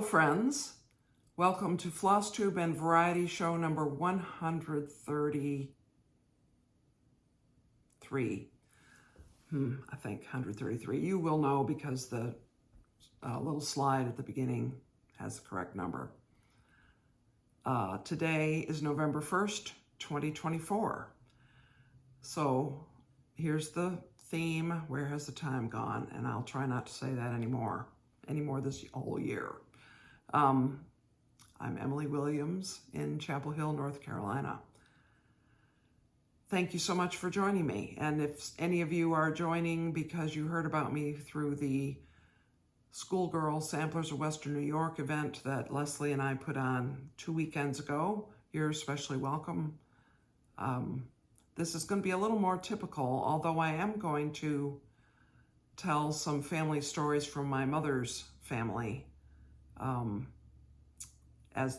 friends. Welcome to Flosstube and Variety Show number 133. I think 133. You will know because the little slide at the beginning has the correct number. Today is November 1st, 2024. So here's the theme, where has the time gone? And I'll try not to say that anymore this whole year. I'm Emily Williams in Chapel Hill, North Carolina. Thank you so much for joining me. And if any of you are joining because you heard about me through the Schoolgirl Samplers of Western New York event that Leslie and I put on 2 weekends ago, you're especially welcome. This is going to be a little more typical, although I am going to tell some family stories from my mother's family as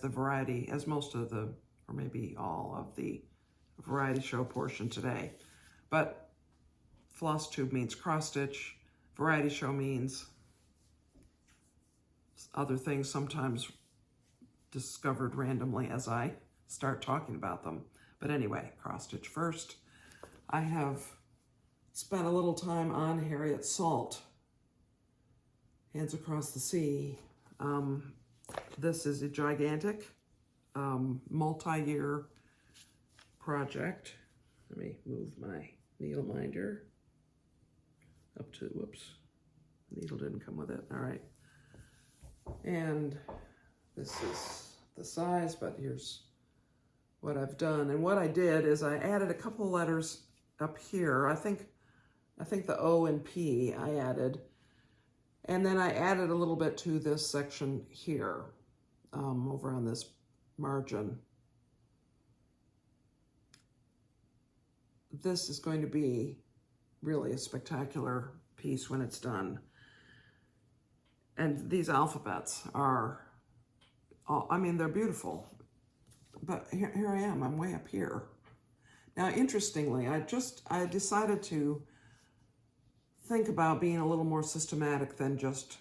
most of the, or maybe all of the variety show portion today. But Flosstube means cross stitch, variety show means other things sometimes discovered randomly as I start talking about them. But anyway, cross stitch first. I have spent a little time on Harriet Salt, Hands Across the Sea. This is a gigantic multi-year project. Let me move my needle minder up to, whoops, the needle didn't come with it, all right. And this is the size, but here's what I've done. And what I did is I added a couple of letters up here. I think the O and P I added. And then I added a little bit to this section here, over on this margin. This is going to be really a spectacular piece when it's done. And these alphabets are, I mean, they're beautiful. But here I am, I'm way up here. Now, interestingly, I decided to think about being a little more systematic than just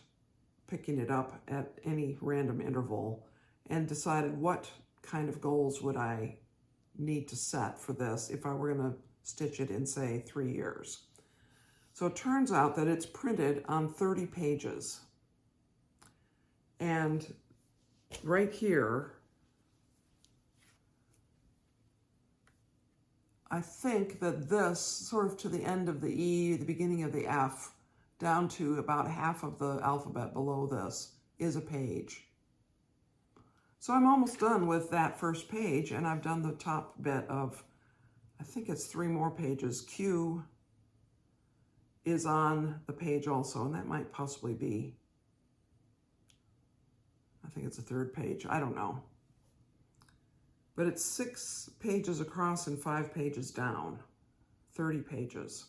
picking it up at any random interval, and decided what kind of goals would I need to set for this if I were going to stitch it in, say, 3 years. So it turns out that it's printed on 30 pages. And right here, I think that this, sort of to the end of the E, the beginning of the F, down to about half of the alphabet below this, is a page. So I'm almost done with that first page, and I've done the top bit of, I think it's 3 more pages. Q is on the page also, and that might possibly be, I think it's a 3rd page, I don't know. But it's 6 pages across and 5 pages down, 30 pages.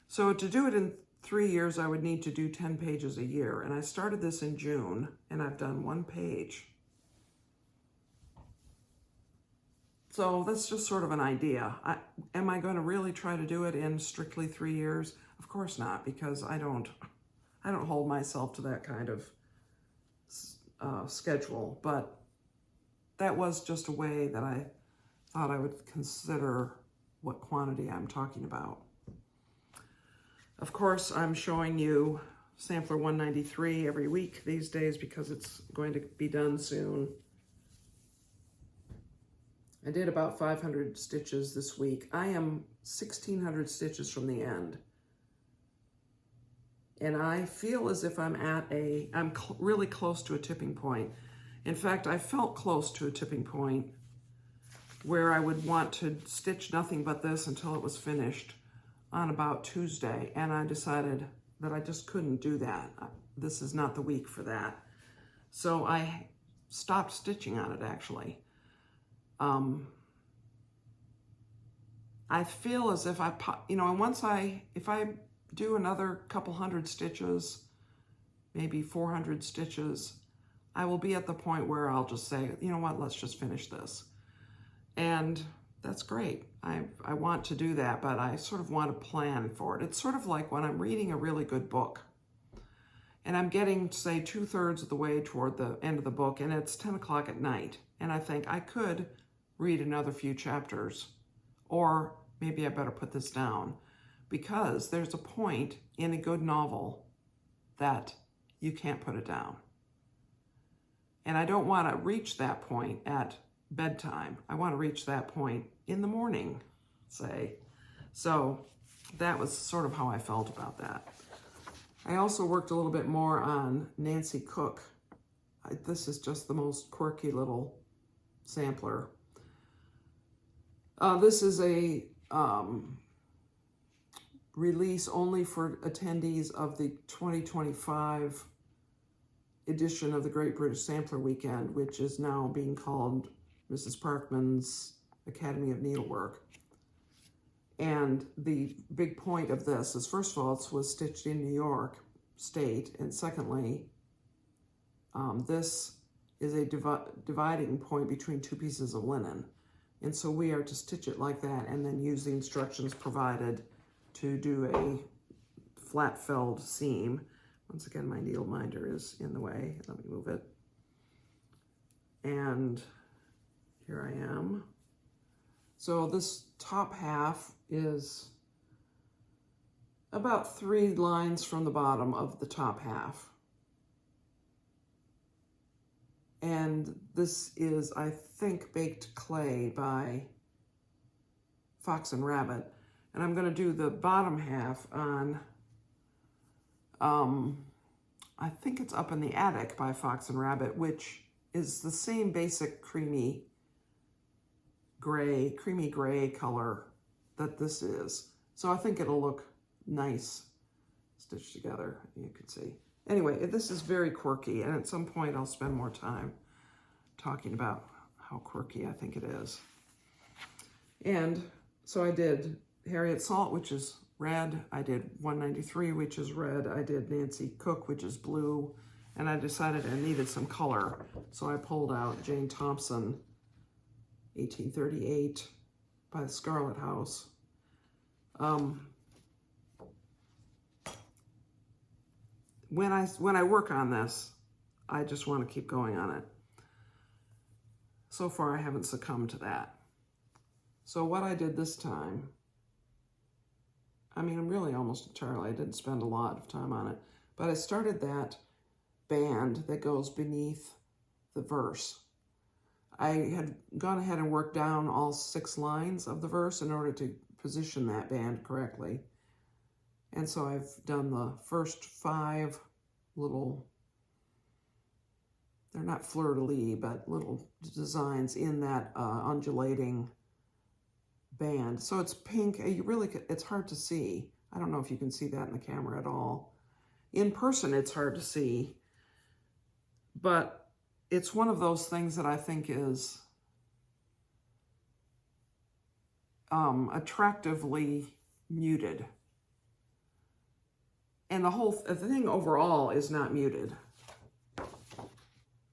So to do it in 3 years, I would need to do 10 pages a year. And I started this in June, and I've done 1 page. So that's just sort of an idea. Am I going to really try to do it in strictly 3 years? Of course not, because I don't hold myself to that kind of schedule. But that was just a way that I thought I would consider what quantity I'm talking about. Of course, I'm showing you Sampler 193 every week these days because it's going to be done soon. I did about 500 stitches this week. I am 1,600 stitches from the end. And I feel as if I'm really close to a tipping point. In fact, I felt close to a tipping point where I would want to stitch nothing but this until it was finished on about Tuesday. And I decided that I just couldn't do that. This is not the week for that. So I stopped stitching on it, actually. I feel as if if I do another couple hundred stitches, maybe 400 stitches, I will be at the point where I'll just say, you know what, let's just finish this. And that's great. I want to do that, but I sort of want to plan for it. It's sort of like when I'm reading a really good book. And I'm getting, say, 2/3 of the way toward the end of the book, and it's 10 o'clock at night. And I think I could read another few chapters, or maybe I better put this down, because there's a point in a good novel that you can't put it down. And I don't want to reach that point at bedtime. I want to reach that point in the morning, say. So that was sort of how I felt about that. I also worked a little bit more on Nancy Cook. This is just the most quirky little sampler. This is a release only for attendees of the 2025 edition of the Great British Sampler Weekend, which is now being called Mrs. Parkman's Academy of Needlework. And the big point of this is, first of all, it was stitched in New York State, and secondly, this is a dividing point between two pieces of linen. And so we are to stitch it like that and then use the instructions provided to do a flat felled seam. Once again, my needle minder is in the way. Let me move it. And here I am. So this top half is about 3 lines from the bottom of the top half. And this is, I think, Baked Clay by Fox and Rabbit. And I'm going to do the bottom half on, I think it's Up in the Attic by Fox and Rabbit, which is the same basic creamy gray color that this is. So I think it'll look nice stitched together, you can see. Anyway, this is very quirky, and at some point I'll spend more time talking about how quirky I think it is. And so I did Harriet Salt, which is red. I did 193, which is red. I did Nancy Cook, which is blue. And I decided I needed some color. So I pulled out Jane Thompson, 1838, by the Scarlet House. When I work on this, I just want to keep going on it. So far, I haven't succumbed to that. So what I did this time, I mean, really almost entirely, I didn't spend a lot of time on it, but I started that band that goes beneath the verse. I had gone ahead and worked down all 6 lines of the verse in order to position that band correctly. And so I've done the first 5 little, they're not fleur-de-lis, but little designs in that undulating band. So it's pink. You really, it's hard to see. I don't know if you can see that in the camera at all. In person, it's hard to see, but it's one of those things that I think is attractively muted. And the thing overall is not muted.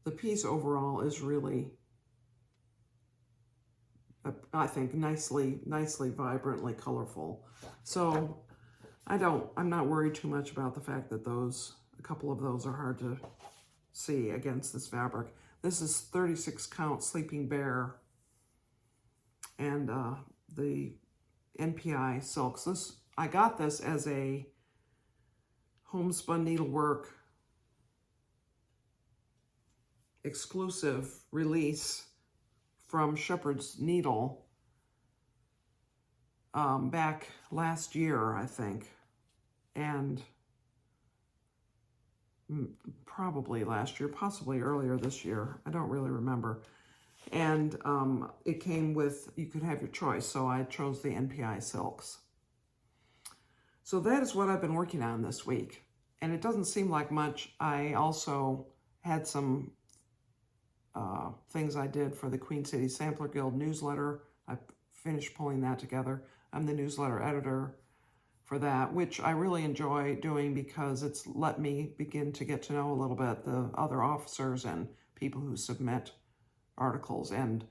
The piece overall is really, I think, nicely, vibrantly colorful. So I'm not worried too much about the fact that a couple of those are hard to see against this fabric. This is 36 count Sleeping Bear and the NPI silks. I got this as a homespun needlework exclusive release from Shepherd's Needle back last year, I think, and probably last year, possibly earlier this year. I don't really remember. And it came with, you could have your choice, so I chose the NPI silks. So that is what I've been working on this week. And it doesn't seem like much. I also had some things I did for the Queen City Sampler Guild newsletter. I finished pulling that together. I'm the newsletter editor for that, which I really enjoy doing because it's let me begin to get to know a little bit the other officers and people who submit articles. And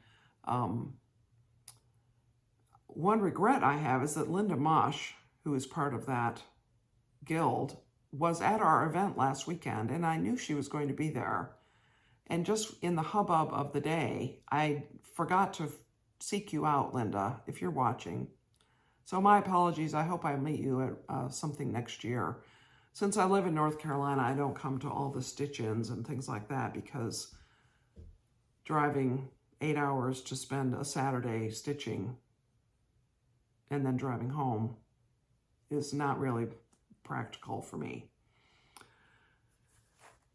one regret I have is that Linda Mosh, who is part of that guild, was at our event last weekend, and I knew she was going to be there. And just in the hubbub of the day, I forgot to seek you out, Linda, if you're watching. So my apologies. I hope I meet you at something next year. Since I live in North Carolina, I don't come to all the stitch-ins and things like that because driving 8 hours to spend a Saturday stitching and then driving home is not really practical for me.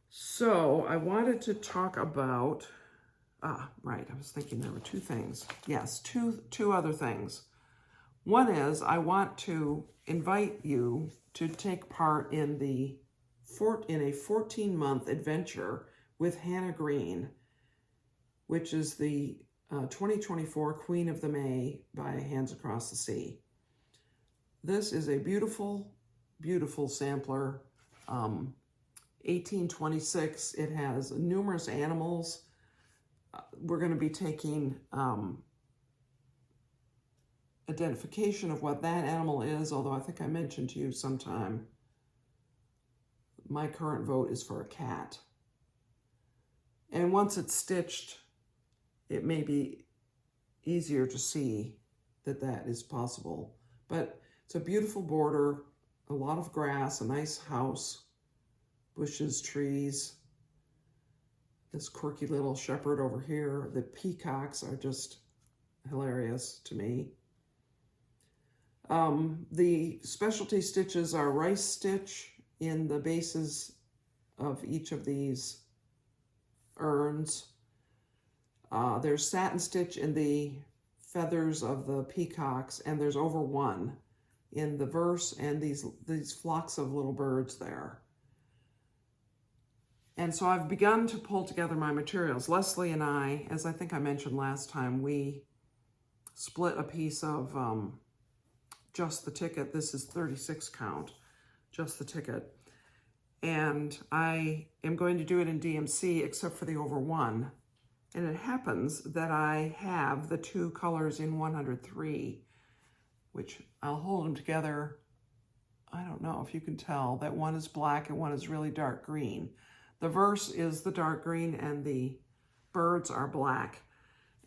So I wanted to talk about, right, I was thinking there were two things. Yes, two other things. One is I want to invite you to take part in a 14-month adventure with Hannah Green, which is the 2024 Queen of the May by Hands Across the Sea. This is a beautiful, beautiful sampler. 1826. It has numerous animals. We're going to be taking identification of what that animal is, although I think I mentioned to you sometime my current vote is for a cat. And once it's stitched, it may be easier to see that that is possible. But it's a beautiful border, a lot of grass, a nice house, bushes, trees, this quirky little shepherd over here. The peacocks are just hilarious to me. The specialty stitches are rice stitch in the bases of each of these urns. There's satin stitch in the feathers of the peacocks, and there's over one in the verse and these flocks of little birds there. And so I've begun to pull together my materials. Leslie and I, as I think I mentioned last time, we split a piece of just the ticket. This is 36 count, just the ticket. And I am going to do it in DMC except for the over one. And it happens that I have the two colors in 103, which I'll hold them together. I don't know if you can tell that one is black and one is really dark green. The verse is the dark green and the birds are black.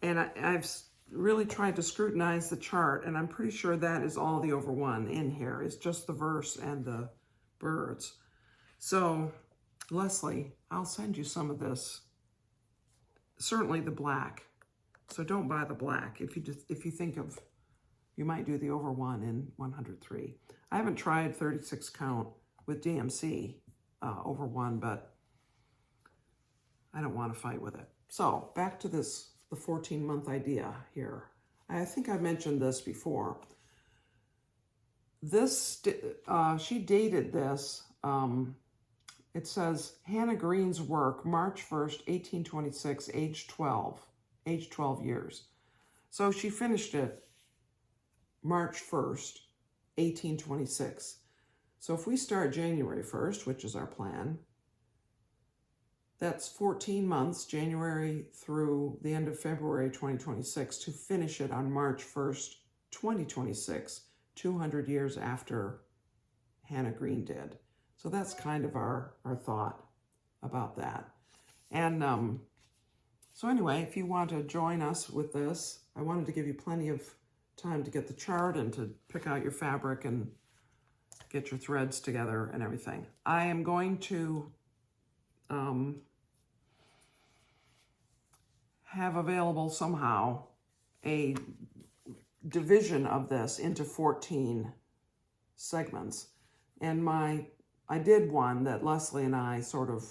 And I've really tried to scrutinize the chart, and I'm pretty sure that is all the over one in here. It's just the verse and the birds. So, Leslie, I'll send you some of this. Certainly the black. So don't buy the black if you think of, you might do the over one in 103. I haven't tried 36 count with DMC over one, but I don't want to fight with it. So back to this, the 14-month idea here. I think I mentioned this before. This, she dated this, it says Hannah Green's work, March 1st, 1826, age 12 years. So she finished it March 1st, 1826. So if we start January 1st, which is our plan, that's 14 months, January through the end of February 2026, to finish it on March 1st, 2026, 200 years after Hannah Green did. So that's kind of our thought about that. And so anyway, if you want to join us with this, I wanted to give you plenty of time to get the chart and to pick out your fabric and get your threads together and everything. I am going to have available somehow a division of this into 14 segments. And I did one that Leslie and I sort of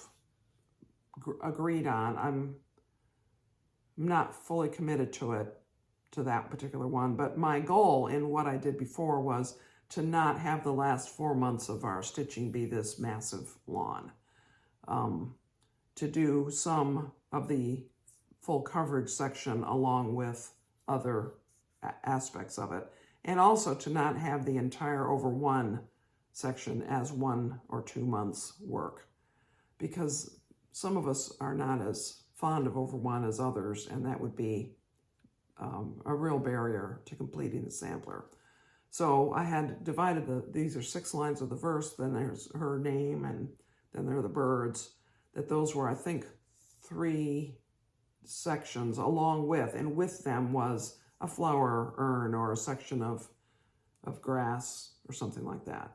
agreed on. I'm not fully committed to that particular one, but my goal in what I did before was to not have the last 4 months of our stitching be this massive lawn. To do some of the full coverage section along with other aspects of it, and also to not have the entire over one section as 1 or 2 months work, because some of us are not as fond of over one as others, and that would be a real barrier to completing the sampler. So I had divided these are 6 lines of the verse, then there's her name, and then there are the birds, that those were, I think, 3 sections along with, and with them was a flower urn or a section of grass or something like that.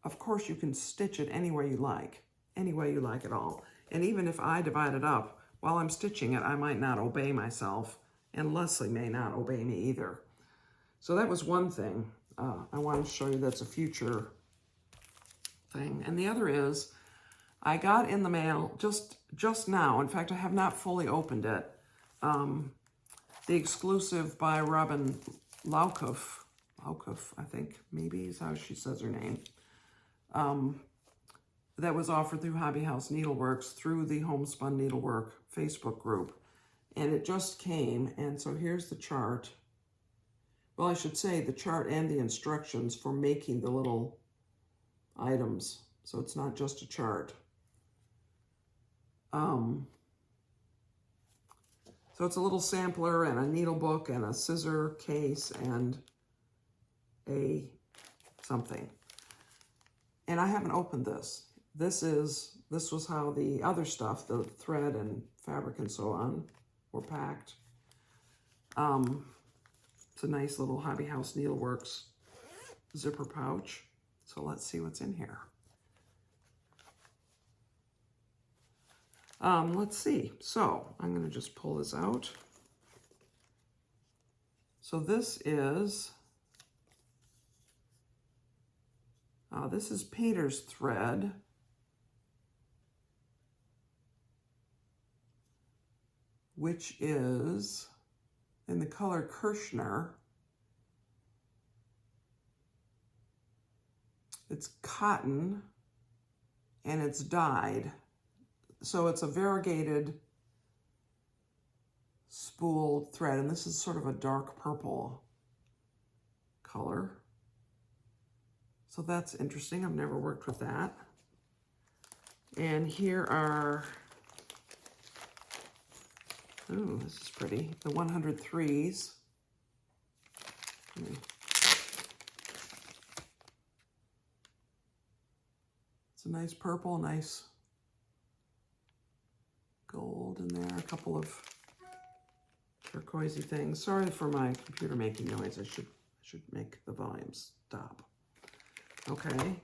Of course, you can stitch it any way you like at all. And even if I divide it up, while I'm stitching it, I might not obey myself, and Leslie may not obey me either. So that was one thing I wanted to show you that's a future thing. And the other is, I got in the mail just now, in fact, I have not fully opened it, the exclusive by Robin Laukoff, I think, maybe is how she says her name, that was offered through Hobby House Needleworks through the Homespun Needlework Facebook group. And it just came, and so here's the chart. Well, I should say the chart and the instructions for making the little items. So it's not just a chart. So it's a little sampler and a needle book and a scissor case and a something. And I haven't opened this. This was how the other stuff, the thread and fabric and so on, were packed. It's a nice little Hobby House Needleworks zipper pouch. So let's see what's in here. Let's see. So I'm going to just pull this out. So this is painter's thread. Which is in the color Kirschner. It's cotton and it's dyed. So it's a variegated spool thread, and this is sort of a dark purple color. So that's interesting. I've never worked with that. And here are, ooh, this is pretty, the 103s. It's a nice purple, nice gold in there, a couple of turquoisey things. Sorry for my computer making noise. I should make the volume stop. Okay.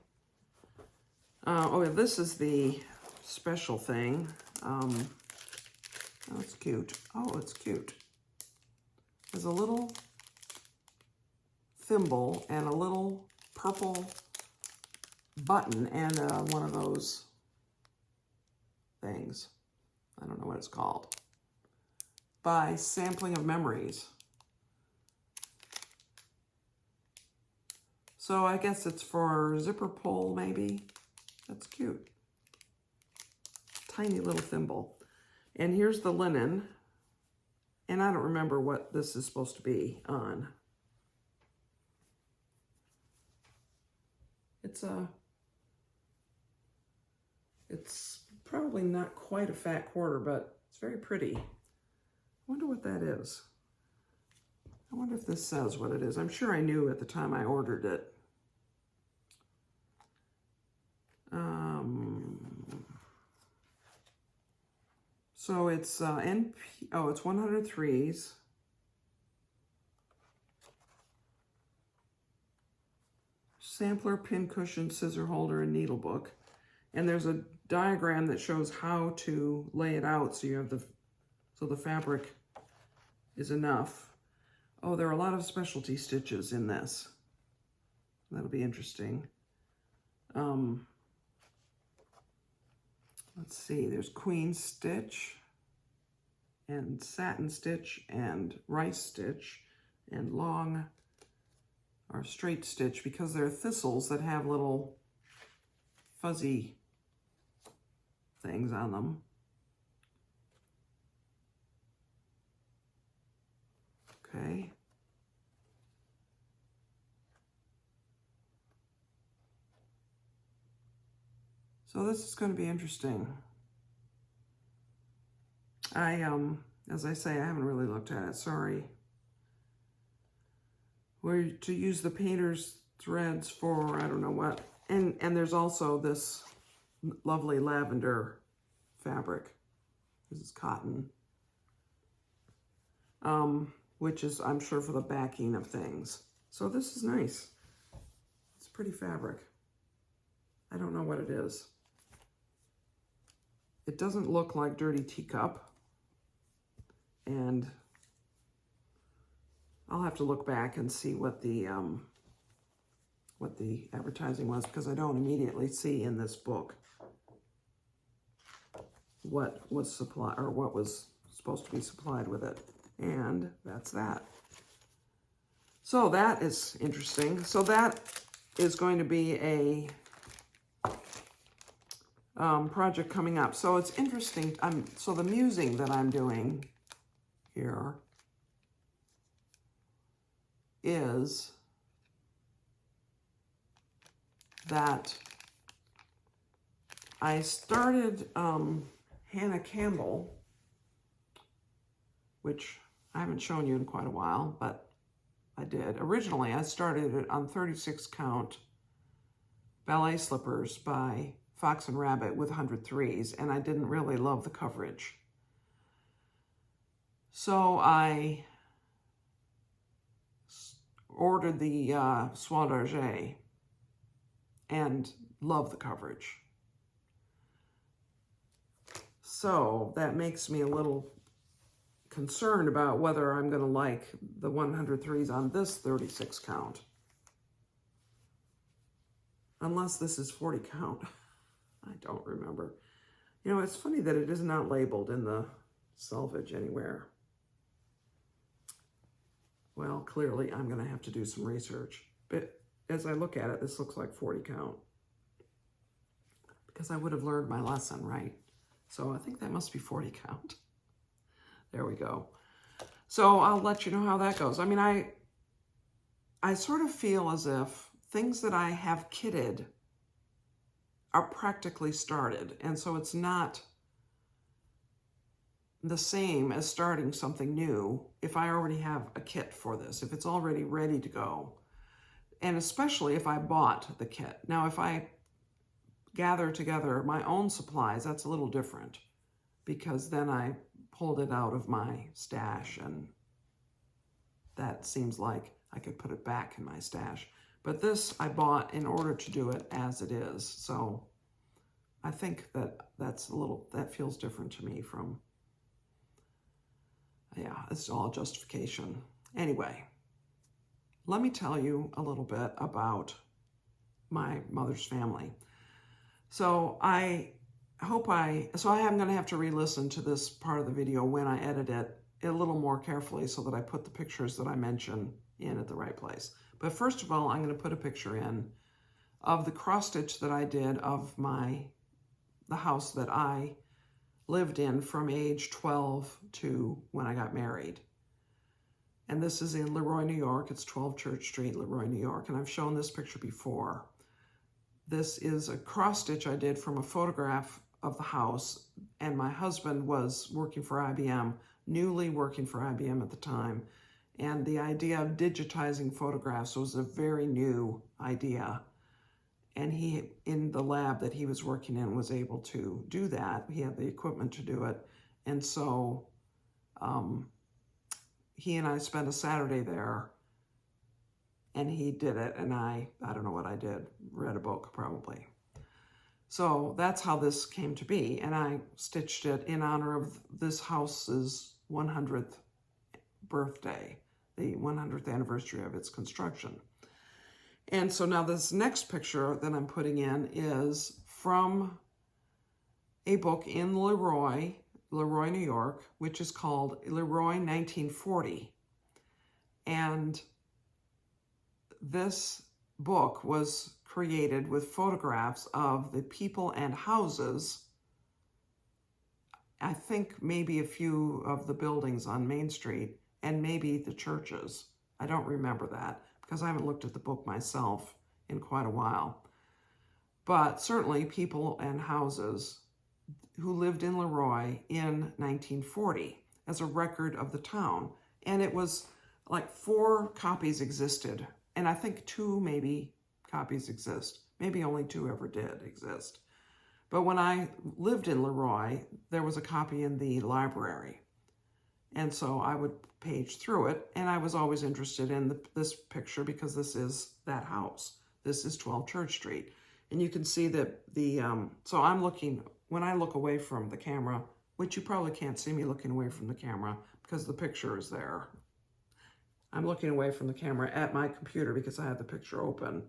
Oh, yeah, this is the special thing. Oh, it's cute. Oh, it's cute. There's a little thimble and a little purple button and one of those things. I don't know what it's called. By Sampling of Memories. So I guess it's for zipper pull, maybe. That's cute. Tiny little thimble. And here's the linen. And I don't remember what this is supposed to be on. It's probably not quite a fat quarter, but it's very pretty. I wonder what that is. I wonder if this says what it is. I'm sure I knew at the time I ordered it. So it's it's 103s. Sampler, pin cushion, scissor holder, and needle book. And there's a diagram that shows how to lay it out so you have the fabric is enough. Oh, there are a lot of specialty stitches in this. That'll be interesting. Let's see, there's queen stitch and satin stitch and rice stitch and long or straight stitch, because they're thistles that have little fuzzy things on them. Okay. So this is going to be interesting. As I say, I haven't really looked at it, sorry. where to use the painter's threads for I don't know what. And there's also this lovely lavender fabric. This is cotton, which is, I'm sure, for the backing of things. So this is nice. It's a pretty fabric. I don't know what it is. It doesn't look like dirty teacup. And I'll have to look back and see what the advertising was, because I don't immediately see in this book what was supplied or what was supposed to be supplied with it. And that's that. So that is interesting. So that is going to be a project coming up. So it's interesting. So the musing that I'm doing here is that I started Hannah Campbell, which I haven't shown you in quite a while, but I did. Originally, I started it on 36 count ballet slippers by Fox and Rabbit with 103s, and I didn't really love the coverage. So I ordered the Soie d'Argent and love the coverage. So that makes me a little concerned about whether I'm going to like the 103s on this 36 count. Unless this is 40 count. I don't remember. You know, it's funny that it is not labeled in the selvage anywhere. Well, clearly I'm going to have to do some research. But as I look at it, this looks like 40 count. Because I would have learned my lesson, right? So I think that must be 40 count. There we go. So I'll let you know how that goes. I mean, I sort of feel as if things that I have kitted are practically started. And so it's not the same as starting something new if I already have a kit for this, if it's already ready to go. And especially if I bought the kit. Now, if I gather together my own supplies, that's a little different, because then I pulled it out of my stash, and that seems like I could put it back in my stash. But this I bought in order to do it as it is. So I think that that feels different to me from, yeah, it's all justification. Anyway, let me tell you a little bit about my mother's family. So I am going to have to re-listen to this part of the video when I edit it a little more carefully so that I put the pictures that I mention in at the right place. But first of all, I'm going to put a picture in of the cross stitch that I did of the house that I lived in from age 12 to when I got married. And this is in Leroy, New York. It's 12 Church Street, Leroy, New York. And I've shown this picture before. This is a cross stitch I did from a photograph of the house. And my husband was working for IBM, newly working for IBM at the time. And the idea of digitizing photographs was a very new idea. And he, in the lab that he was working in, was able to do that. He had the equipment to do it. And so he and I spent a Saturday there, and he did it. And I don't know what I did, read a book probably. So that's how this came to be. And I stitched it in honor of this house's 100th birthday, the 100th anniversary of its construction. And so now this next picture that I'm putting in is from a book in Leroy, New York, which is called Leroy 1940. And this book was created with photographs of the people and houses, I think maybe a few of the buildings on Main Street, and maybe the churches. I don't remember that, because I haven't looked at the book myself in quite a while. But certainly people and houses who lived in Leroy in 1940 as a record of the town. And it was like 4 copies existed, and I think 2 maybe copies exist. Maybe only 2 ever did exist. But when I lived in Leroy, there was a copy in the library. And so I would page through it, and I was always interested in this picture because this is that house. This is 12 Church Street. And you can see that so I'm looking, when I look away from the camera, which you probably can't see me looking away from the camera because the picture is there. I'm looking away from the camera at my computer because I have the picture open.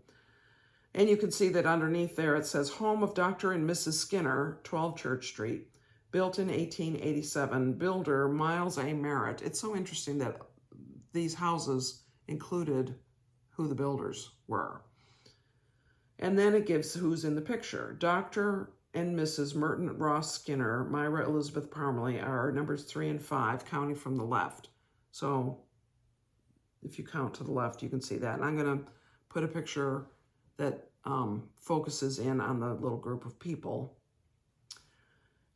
And you can see that underneath there it says, Home of Dr. and Mrs. Skinner, 12 Church Street, built in 1887, builder Miles A. Merritt. It's so interesting that these houses included who the builders were. And then it gives who's in the picture. Dr. and Mrs. Merton Ross Skinner, Myra Elizabeth Parmalee are numbers 3 and 5, counting from the left. So if you count to the left, you can see that. And I'm going to put a picture that focuses in on the little group of people.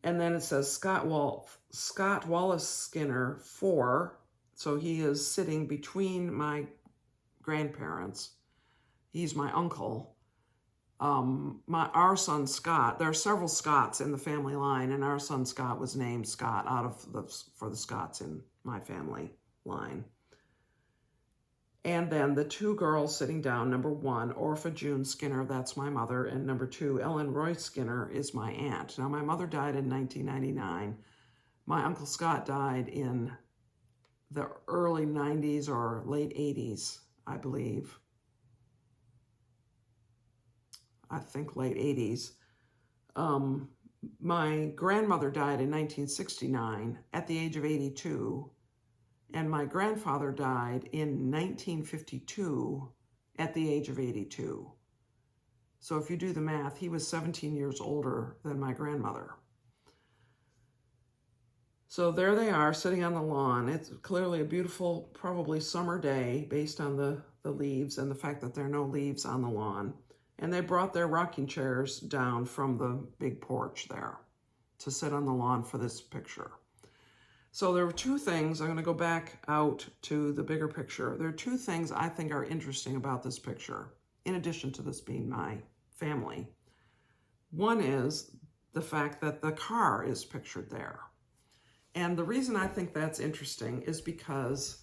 And then it says Scott Wallace Skinner, 4. So he is sitting between grandparents. He's my uncle. Our son Scott, there are several Scotts in the family line, and our son Scott was named Scott for the Scotts in my family line. And then the 2 girls sitting down, number 1, Orpha June Skinner, that's my mother, and number 2, Ellen Roy Skinner is my aunt. Now, my mother died in 1999. My Uncle Scott died in the early 90s or late 80s, I believe. I think late 80s. My grandmother died in 1969 at the age of 82. And my grandfather died in 1952 at the age of 82. So if you do the math, he was 17 years older than my grandmother. So there they are sitting on the lawn. It's clearly a beautiful, probably summer day based on the leaves and the fact that there are no leaves on the lawn. And they brought their rocking chairs down from the big porch there to sit on the lawn for this picture. So there were 2 things. I'm going to go back out to the bigger picture. There are 2 things I think are interesting about this picture, in addition to this being my family. One is the fact that the car is pictured there. And the reason I think that's interesting is because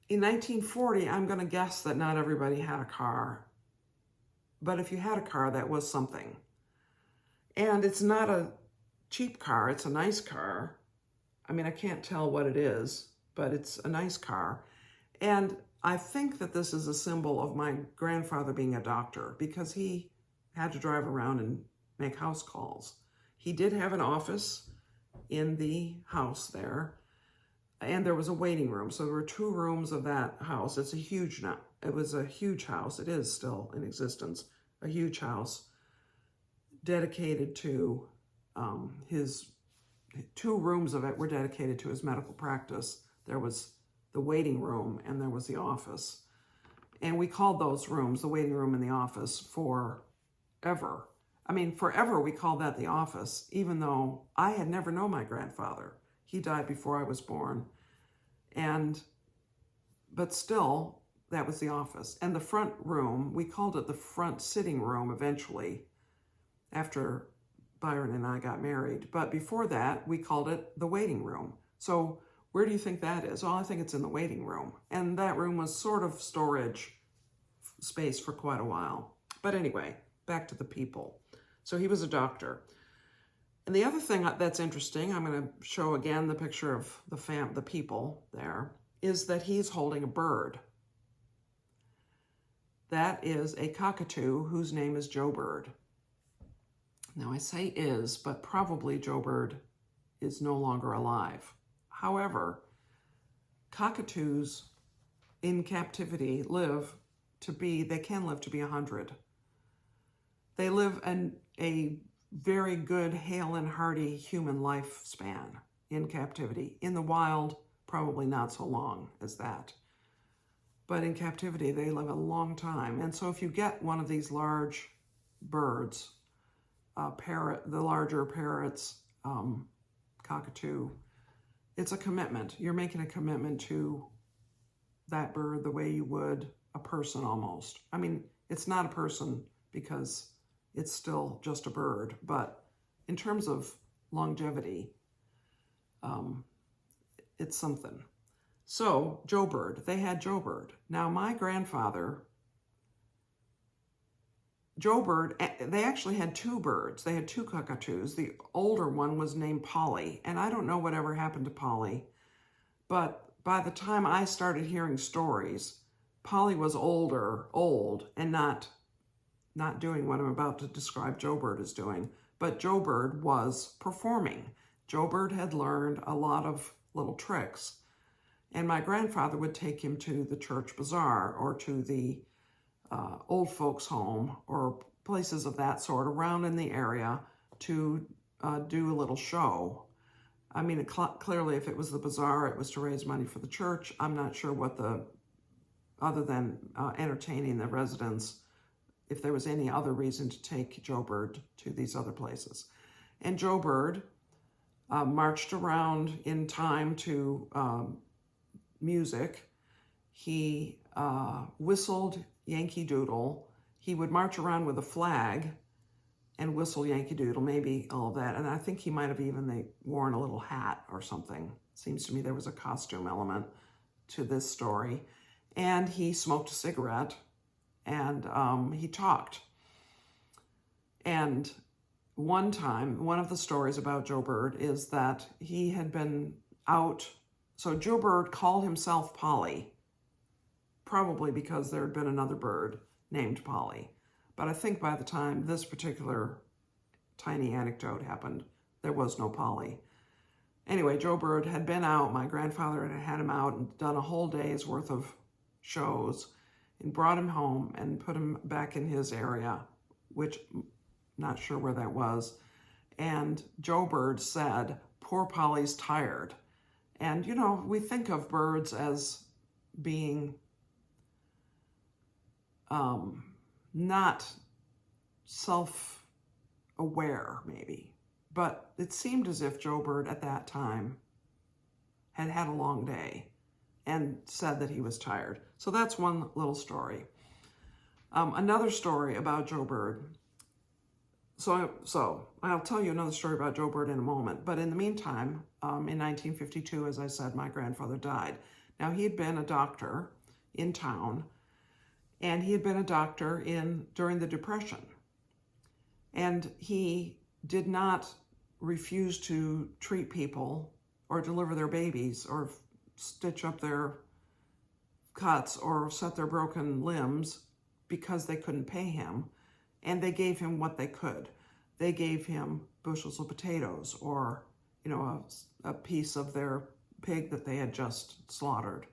in 1940, I'm going to guess that not everybody had a car. But if you had a car, that was something. And it's not a cheap car. It's a nice car. I mean, I can't tell what it is, but it's a nice car. And I think that this is a symbol of my grandfather being a doctor because he had to drive around and make house calls. He did have an office in the house there, and there was a waiting room. So there were 2 rooms of that house. It was a huge house. It is still in existence, a huge house dedicated to his 2 rooms of it were dedicated to his medical practice. There was the waiting room and there was the office. And we called those rooms, the waiting room and the office, forever. I mean, forever we called that the office, even though I had never known my grandfather. He died before I was born. But still, that was the office. And the front room, we called it the front sitting room eventually, after Byron and I got married. But before that, we called it the waiting room. So where do you think that is? Well, I think it's in the waiting room. And that room was sort of storage space for quite a while. But anyway, back to the people. So he was a doctor. And the other thing that's interesting, I'm going to show again the picture of the people there, is that he's holding a bird. That is a cockatoo whose name is Joe Bird. Now I say is, but probably Joe Bird is no longer alive. However, cockatoos in captivity they can live to be 100. They live a very good, hale and hearty human lifespan in captivity. In the wild, probably not so long as that. But in captivity, they live a long time. And so if you get one of these large birds, the larger parrots, cockatoo, it's a commitment. You're making a commitment to that bird the way you would a person almost. I mean, it's not a person because it's still just a bird, but in terms of longevity, it's something. So, Joe Bird, they had Joe Bird. Now, my grandfather, Joe Bird, they actually had two birds. They had two cockatoos. The older one was named Polly, and I don't know whatever happened to Polly, but by the time I started hearing stories, Polly was old, and not doing what I'm about to describe Joe Bird as doing, but Joe Bird was performing. Joe Bird had learned a lot of little tricks, and my grandfather would take him to the church bazaar or to the old folks home or places of that sort around in the area to do a little show. I mean, clearly if it was the bazaar, it was to raise money for the church. I'm not sure what other than entertaining the residents, if there was any other reason to take Joe Bird to these other places. And Joe Bird marched around in time to music. He whistled Yankee Doodle. He would march around with a flag and whistle Yankee Doodle, maybe all of that. And I think he might have even worn a little hat or something. Seems to me there was a costume element to this story. And he smoked a cigarette, and he talked. And one time, one of the stories about Joe Bird is that he had been out. So Joe Bird called himself Polly, probably because there had been another bird named Polly. But I think by the time this particular tiny anecdote happened, there was no Polly. Anyway, Joe Bird had been out. My grandfather had him out and done a whole day's worth of shows and brought him home and put him back in his area, which not sure where that was. And Joe Bird said, "Poor Polly's tired." And, you know, we think of birds as being not self-aware, maybe. But it seemed as if Joe Bird at that time had had a long day and said that he was tired. So that's one little story. Another story about Joe Bird. So I'll tell you another story about Joe Bird in a moment. But in the meantime, in 1952, as I said, my grandfather died. Now, he had been a doctor in town, and he had been a doctor during the Depression. And he did not refuse to treat people or deliver their babies or stitch up their cuts or set their broken limbs because they couldn't pay him. And they gave him what they could. They gave him bushels of potatoes or, you know, a piece of their pig that they had just slaughtered,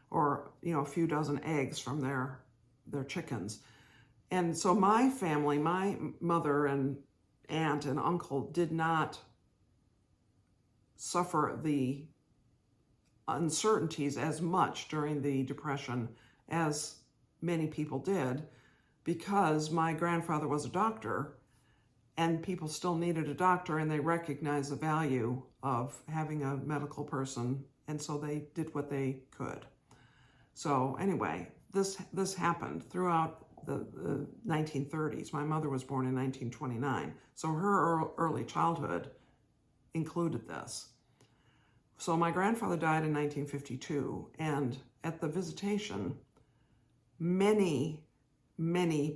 or, you know, a few dozen eggs from their chickens. And so my family, my mother and aunt and uncle did not suffer the uncertainties as much during the Depression as many people did, because my grandfather was a doctor and people still needed a doctor, and they recognized the value of having a medical person, and so they did what they could. So anyway, this happened throughout the 1930s. My mother was born in 1929, so her early childhood included this. So my grandfather died in 1952, and at the visitation, many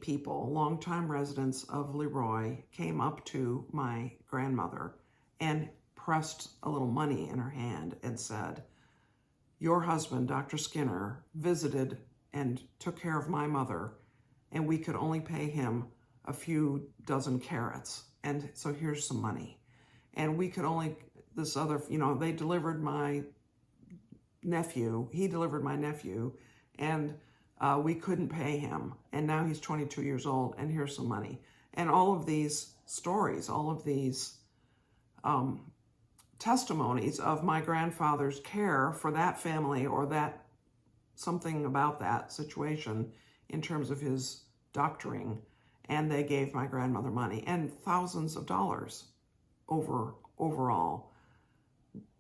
people, longtime residents of Leroy, came up to my grandmother and pressed a little money in her hand and said, "Your husband, Dr. Skinner, visited and took care of my mother, and we could only pay him a few dozen carrots, and so here's some money." And we could only, they delivered my nephew, he delivered my nephew, and we couldn't pay him, and now he's 22 years old, and here's some money. And all of these stories, all of these testimonies of my grandfather's care for that family, or that something about that situation in terms of his doctoring, and they gave my grandmother money, and thousands of dollars overall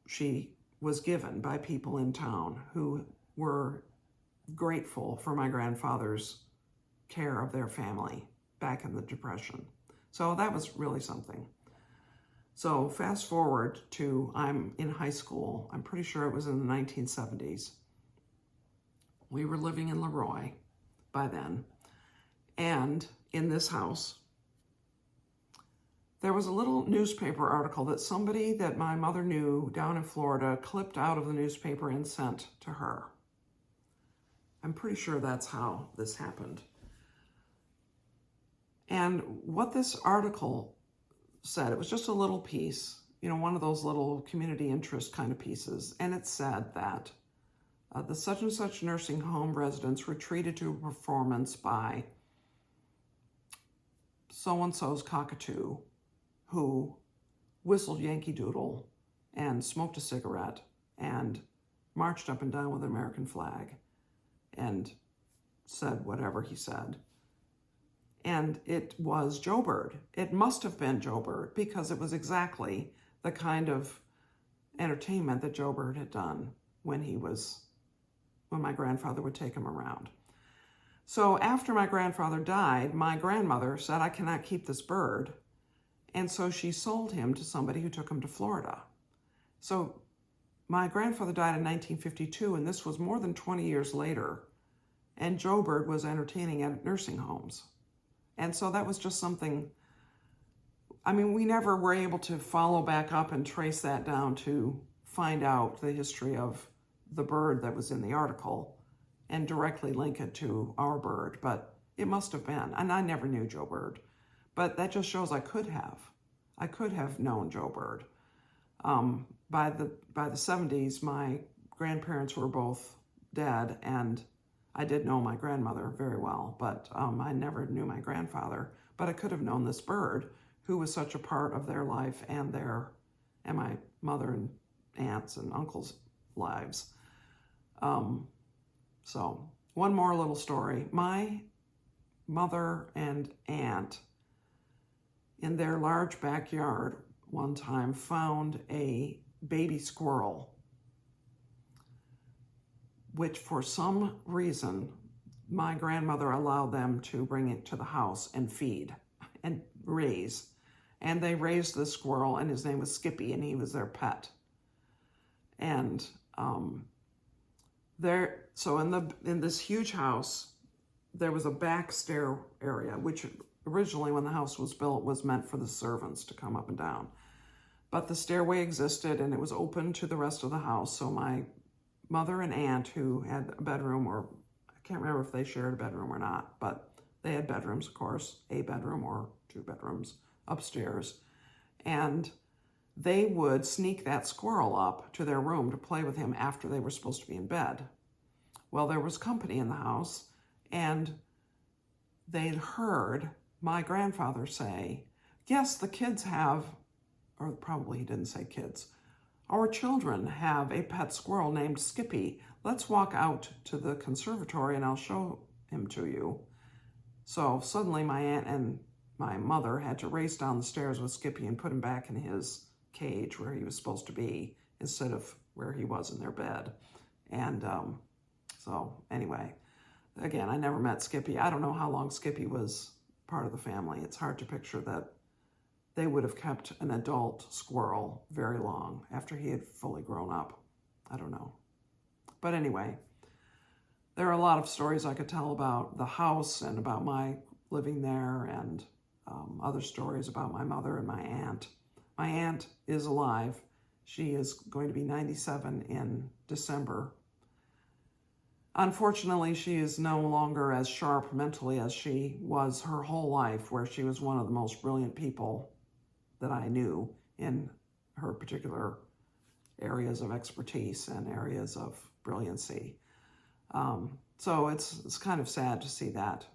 she was given by people in town who were grateful for my grandfather's care of their family back in the Depression. So that was really something. So fast forward to I'm in high school. I'm pretty sure it was in the 1970s. We were living in Leroy by then. And in this house, there was a little newspaper article that somebody that my mother knew down in Florida clipped out of the newspaper and sent to her. I'm pretty sure that's how this happened. And what this article said, it was just a little piece, you know, one of those little community interest kind of pieces. And it said that the such and such nursing home residents were treated to a performance by so-and-so's cockatoo, who whistled Yankee Doodle and smoked a cigarette and marched up and down with an American flag and said whatever he said. And it was Joe Bird. It must have been Joe Bird because it was exactly the kind of entertainment that Joe Bird had done when my grandfather would take him around. So after my grandfather died, my grandmother said, I cannot keep this bird. And so she sold him to somebody who took him to Florida. So my grandfather died in 1952, and this was more than 20 years later. And Joe Bird was entertaining at nursing homes. And so that was just something, I mean, we never were able to follow back up and trace that down to find out the history of the bird that was in the article and directly link it to our bird, but it must have been. And I never knew Joe Bird. But that just shows I could have known Joe Bird. By the 70s, my grandparents were both dead, and I did know my grandmother very well, but I never knew my grandfather. But I could have known this bird, who was such a part of their life and my mother and aunts and uncles' lives. So one more little story. My mother and aunt, in their large backyard one time, found a baby squirrel, which for some reason, my grandmother allowed them to bring it to the house and feed and raise. And they raised the squirrel, and his name was Skippy, and he was their pet. And so in this huge house, there was a back stair area, which originally, when the house was built, was meant for the servants to come up and down. But the stairway existed, and it was open to the rest of the house. So my mother and aunt, who had a bedroom, or I can't remember if they shared a bedroom or not, but they had bedrooms, of course, a bedroom or two bedrooms upstairs. And they would sneak that squirrel up to their room to play with him after they were supposed to be in bed. Well, there was company in the house, and they'd heard my grandfather say, yes, the kids have, or probably he didn't say kids, our children have a pet squirrel named Skippy. Let's walk out to the conservatory and I'll show him to you. So suddenly my aunt and my mother had to race down the stairs with Skippy and put him back in his cage where he was supposed to be instead of where he was in their bed. And so anyway, again, I never met Skippy. I don't know how long Skippy was part of the family. It's hard to picture that they would have kept an adult squirrel very long after he had fully grown up. I don't know. But anyway, there are a lot of stories I could tell about the house and about my living there, and other stories about my mother and my aunt. My aunt is alive. She is going to be 97 in December. Unfortunately, she is no longer as sharp mentally as she was her whole life, where she was one of the most brilliant people that I knew in her particular areas of expertise and areas of brilliancy. So it's kind of sad to see that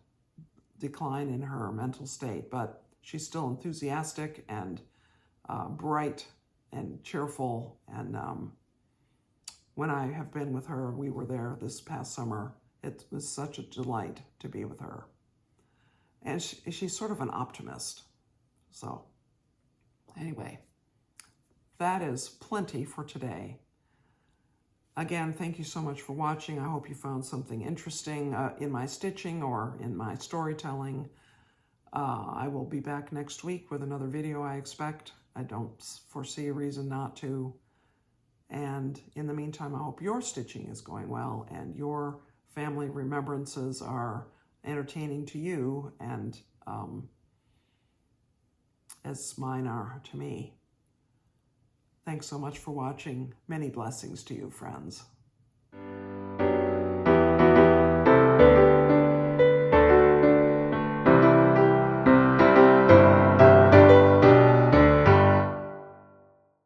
decline in her mental state, but she's still enthusiastic and bright and cheerful. And when I have been with her, we were there this past summer. It was such a delight to be with her. And she's sort of an optimist. So anyway, that is plenty for today. Again, thank you so much for watching. I hope you found something interesting in my stitching or in my storytelling. I will be back next week with another video, I expect. I don't foresee a reason not to. And in the meantime, I hope your stitching is going well and your family remembrances are entertaining to you and as mine are to me. Thanks so much for watching. Many blessings to you, friends.